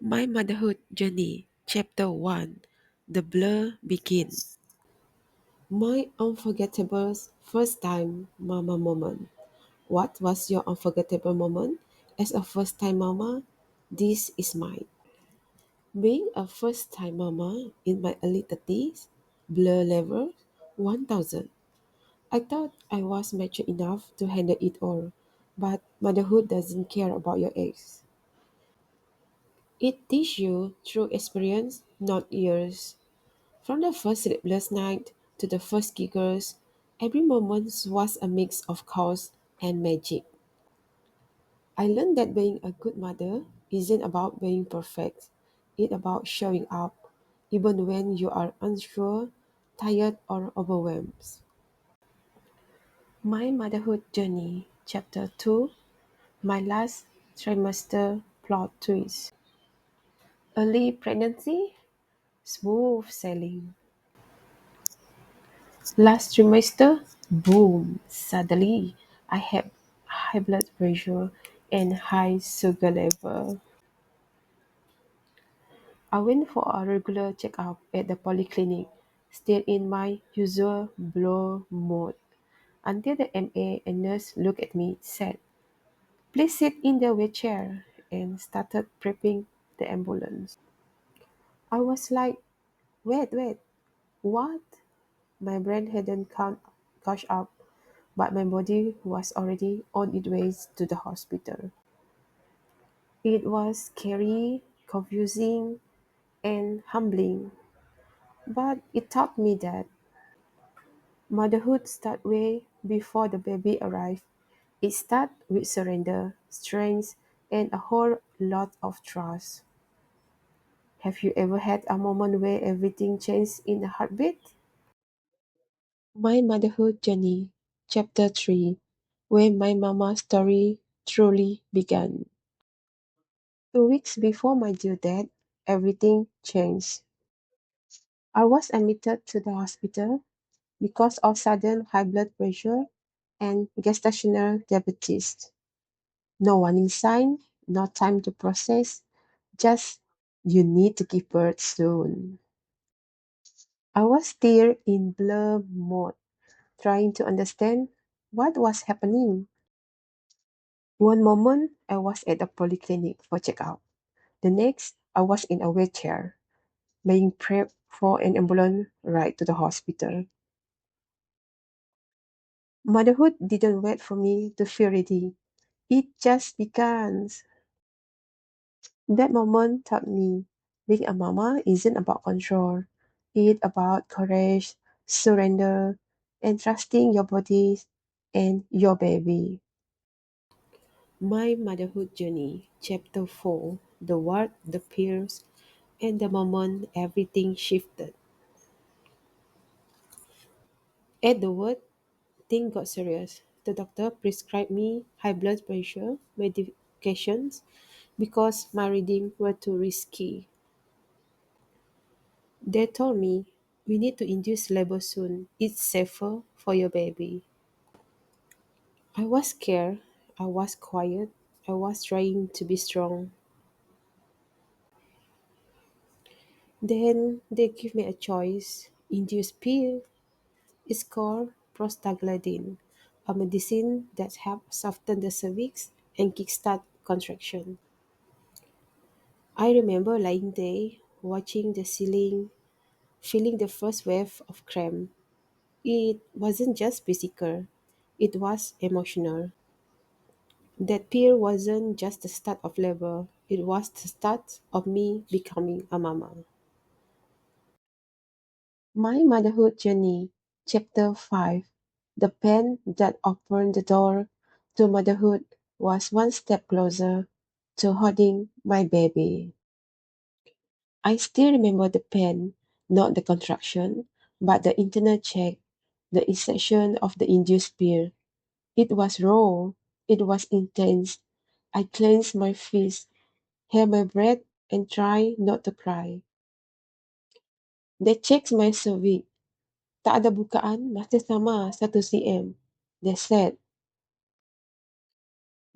My Motherhood Journey, Chapter 1. The Blur Begins. My unforgettable first time mama moment. What was your unforgettable moment as a first time mama? This is mine. Being a first time mama in my early 30s, blur level 1000. I thought I was mature enough to handle it all, but motherhood doesn't care about your age. It teaches you through experience, not years. From the first sleepless night to the first giggles, every moment was a mix of chaos and magic. I learned that being a good mother isn't about being perfect. It's about showing up, even when you are unsure, tired, or overwhelmed. My Motherhood Journey, Chapter 2. My Last Trimester Plot Twist. Early pregnancy, smooth sailing. Last trimester, boom, suddenly I had high blood pressure and high sugar level. I went for a regular checkup at the polyclinic, still in my usual blow mode, until the MA and nurse looked at me, said, "Please sit in the wheelchair," and started prepping the ambulance. I was like, wait, what? My brain hadn't caught up, but my body was already on its way to the hospital. It was scary, confusing, and humbling, but it taught me that motherhood starts way before the baby arrives. It starts with surrender, strength, and a whole lot of trust. Have you ever had a moment where everything changed in a heartbeat? My Motherhood Journey, Chapter 3, where my mama story truly began. 2 weeks before my due date, everything changed. I was admitted to the hospital because of sudden high blood pressure and gestational diabetes. No warning sign, no time to process, just you need to give birth soon. I was still in blur mode, trying to understand what was happening. One moment I was at a polyclinic for checkup. The next I was in a wheelchair, being prepped for an ambulance ride to the hospital. Motherhood didn't wait for me to feel ready. It just began. That moment taught me being a mama isn't about control. It's about courage, surrender, and trusting your body and your baby. My Motherhood Journey, Chapter 4. The What, the Peers, and the moment everything shifted. At the word, things got serious. The doctor prescribed me high blood pressure medications because my readings were too risky. They told me, "We need to induce labor soon. It's safer for your baby." I was scared. I was quiet. I was trying to be strong. Then they give me a choice. Induce pill. It's called prostaglandin, a medicine that helps soften the cervix and kickstart contraction. I remember lying there, watching the ceiling, feeling the first wave of cramp. It wasn't just physical, it was emotional. That pill wasn't just the start of labor, it was the start of me becoming a mama. My Motherhood Journey, Chapter 5. The pen that opened the door to motherhood was one step closer to holding my baby. I still remember the pen, not the contraction, but the internal check, the insertion of the induced pill. It was raw, it was intense. I clenched my fist, held my breath, and tried not to cry. They checked my cervix. Tak ada bukaan, masih sama 1 cm. They said.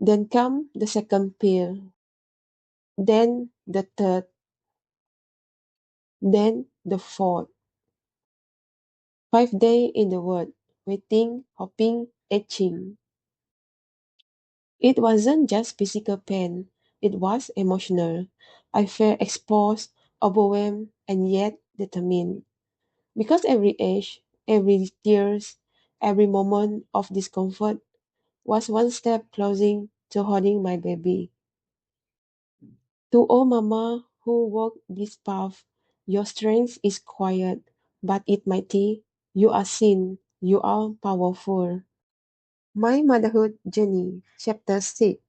Then come the second pill. Then the third, then the fourth. 5 days in the ward, waiting, hoping, etching. It wasn't just physical pain, it was emotional. I felt exposed, overwhelmed, and yet determined. Because every age, every tears, every moment of discomfort was one step closer to holding my baby. To all mama who walk this path, your strength is quiet, but it mighty. You are seen, you are powerful. My motherhood journey, chapter 6,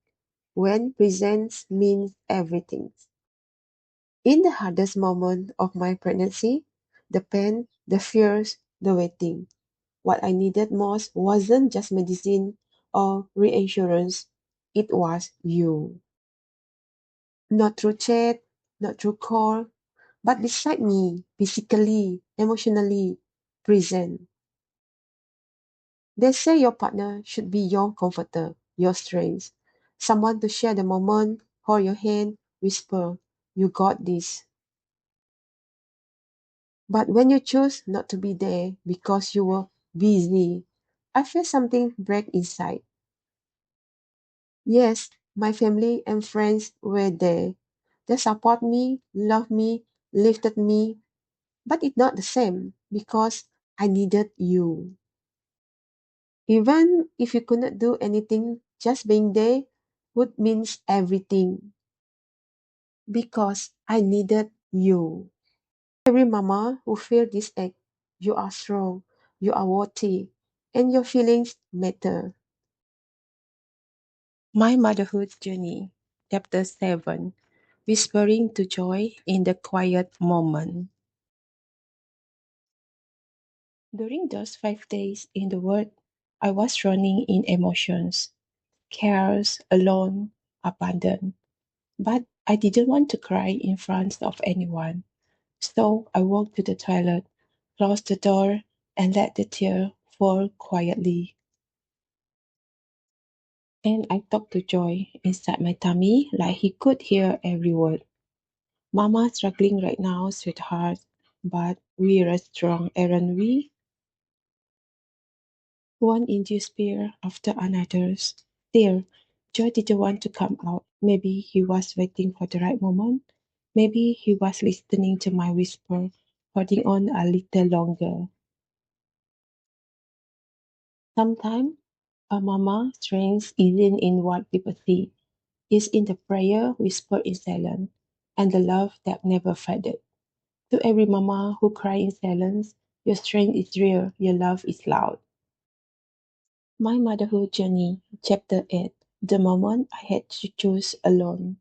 when presence means everything. In the hardest moment of my pregnancy, the pain, the fears, the waiting, what I needed most wasn't just medicine or reassurance, it was you. Not through chat, not through call, but beside me, physically, emotionally present. They say your partner should be your comforter, your strength, someone to share the moment, hold your hand, whisper, "You got this." But when you choose not to be there because you were busy, I feel something break inside. Yes, my family and friends were there. They support me, love me, lifted me, but it's not the same because I needed you. Even if you could not do anything, just being there would means everything because I needed you. Every mama who feel this ache, you are strong, you are worthy, and your feelings matter. My motherhood journey, chapter 7, whispering to joy in the quiet moment. During those 5 days in the world, I was drowning in emotions, chaos, alone, abandoned. But I didn't want to cry in front of anyone. So I walked to the toilet, closed the door, and let the tear fall quietly. And I talked to Joy inside my tummy like he could hear every word. Mama struggling right now, sweetheart, but we're strong, aren't we? One induced fear after another's. There, Joy didn't want to come out. Maybe he was waiting for the right moment. Maybe he was listening to my whisper, holding on a little longer. Sometimes a mama strength isn't in what people see. It's in the prayer whispered in silence and the love that never faded. To every mama who cries in silence, your strength is real, your love is loud. My motherhood journey, chapter 8, the moment I had to choose alone.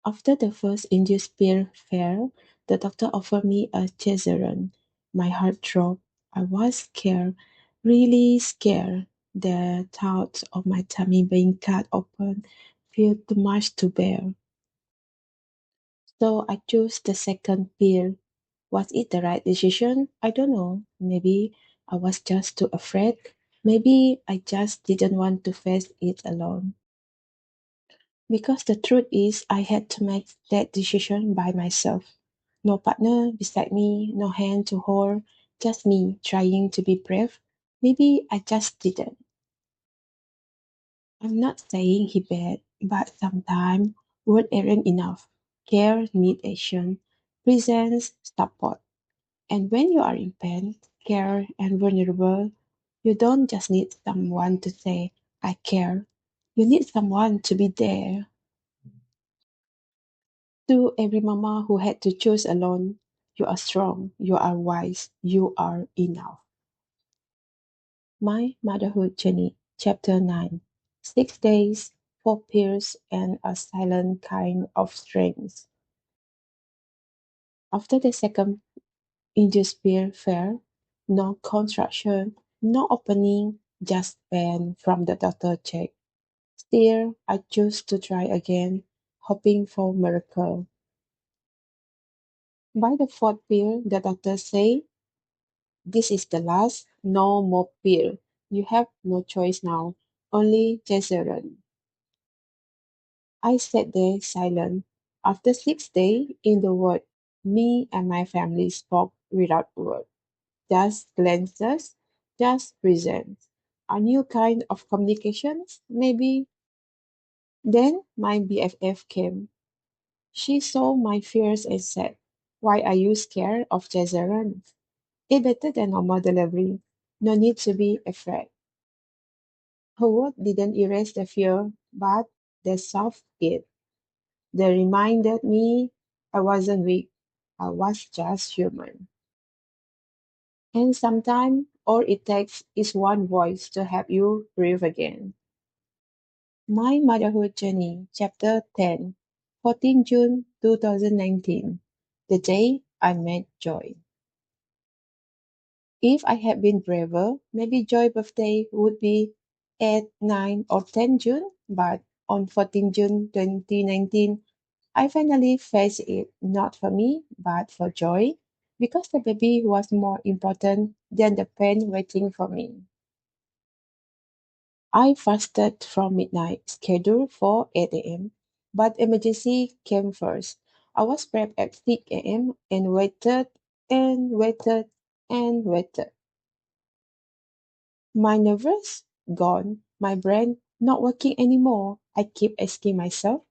After the first induced peer fair, the doctor offered me a cesarean. My heart dropped. I was scared, really scared. The thought of my tummy being cut open felt too much to bear. So I chose the second pill. Was it the right decision? I don't know. Maybe I was just too afraid. Maybe I just didn't want to face it alone. Because the truth is, I had to make that decision by myself. No partner beside me, no hand to hold, just me trying to be brave. Maybe I just didn't. I'm not saying he bad, but sometimes words aren't enough. Care need action, presence, support. And when you are in pain, scared, and vulnerable, you don't just need someone to say, "I care." You need someone to be there. To every mama who had to choose alone, you are strong, you are wise, you are enough. My Motherhood Journey, Chapter 9, 6 days, 4 pills, and a silent kind of strength. After the second induced pill fair, no contraction, no opening, just pain from the doctor check. Still, I choose to try again, hoping for miracle. By the fourth pill, the doctor say, "This is the last, no more pill. You have no choice now, only cesarean." I sat there silent. After 6 days in the wood, me and my family spoke without word, just glances, just presence. A new kind of communications, maybe. Then my BFF came. She saw my fears and said, "Why are you scared of cesarean? It's better than normal delivery. No need to be afraid." Her word didn't erase the fear, but they softened it. They reminded me I wasn't weak. I was just human. And sometimes all it takes is one voice to help you breathe again. My Motherhood Journey, Chapter 10, 14 June 2019. The day I met Joy. If I had been braver, maybe Joy's birthday would be 8, 9, or 10 June, but on 14 June 2019, I finally faced it, not for me, but for Joy, because the baby was more important than the pain waiting for me. I fasted from midnight, scheduled for 8 a.m., but emergency came first. I was prepped at 6 a.m. and waited and waited and waited. My nerves gone, my brain not working anymore. I keep asking myself,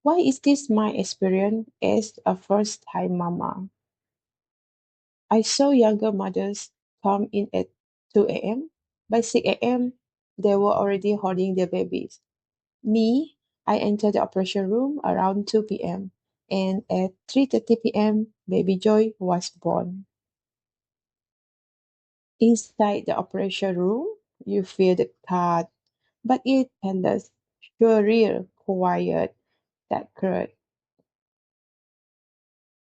why is this my experience as a first time mama? I saw younger mothers come in at 2 a.m. By 6 a.m., they were already holding their babies. Me, I entered the operation room around 2 p.m. and at 3:30 p.m., baby Joy was born. Inside the operation room, you feel the thud, but it handles sure real quiet that crud.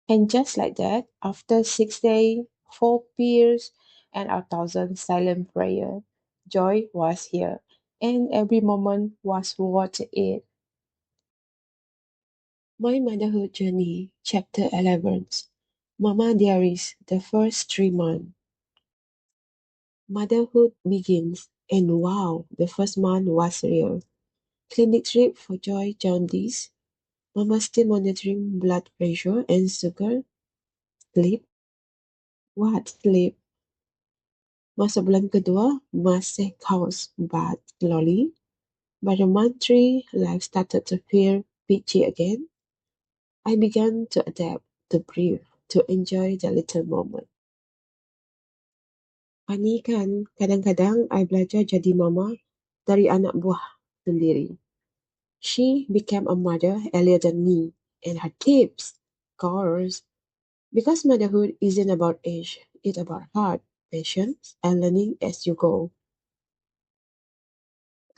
And just like that, after 6 days, 4 years, and a thousand silent prayers, Joy was here, and every moment was worth it. My Motherhood Journey, Chapter 11. Mama Diaries, the first 3 months. Motherhood begins, and wow, the first month was real. Clinic trip for Joy Jaundice. Mama still monitoring blood pressure and sugar. Sleep? What sleep? Masa bulan kedua masih chaos, but slowly, by the month 3, life started to feel peachy again. I began to adapt, to breathe, to enjoy the little moment. Funny kan, kadang-kadang I belajar jadi mama dari anak buah sendiri. She became a mother earlier than me, and her tips, course, because motherhood isn't about age, it's about heart, patience, and learning as you go.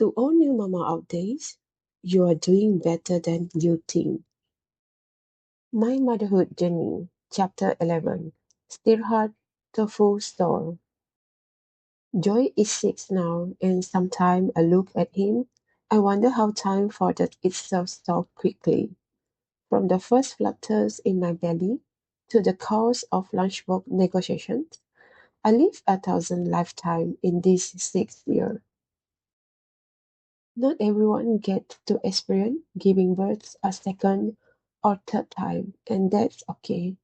To all new mama out there, you are doing better than you think. My Motherhood Journey, Chapter 11. Still Heart Tofu Store. Joy is 6 now, and sometimes I look at him. I wonder how time forgot itself so quickly. From the first flutters in my belly to the course of lunchbox negotiations, I lived a thousand lifetimes in these 6 years. Not everyone gets to experience giving birth a second or third time, and that's okay.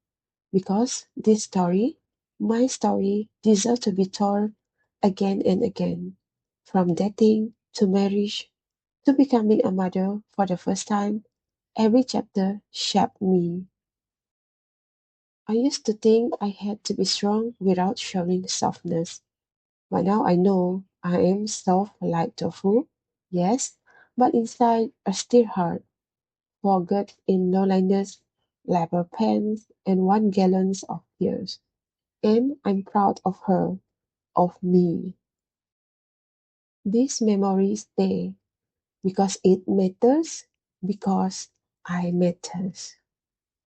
Because this story, my story, deserves to be told again and again. From dating to marriage to becoming a mother for the first time, every chapter shaped me. I used to think I had to be strong without showing softness, but now I know I am soft like tofu, yes, but inside I still hard, forgot in loneliness, labor pains, and 1 gallon of tears. And I'm proud of her, of me. These memories stay because it matters, because I matters.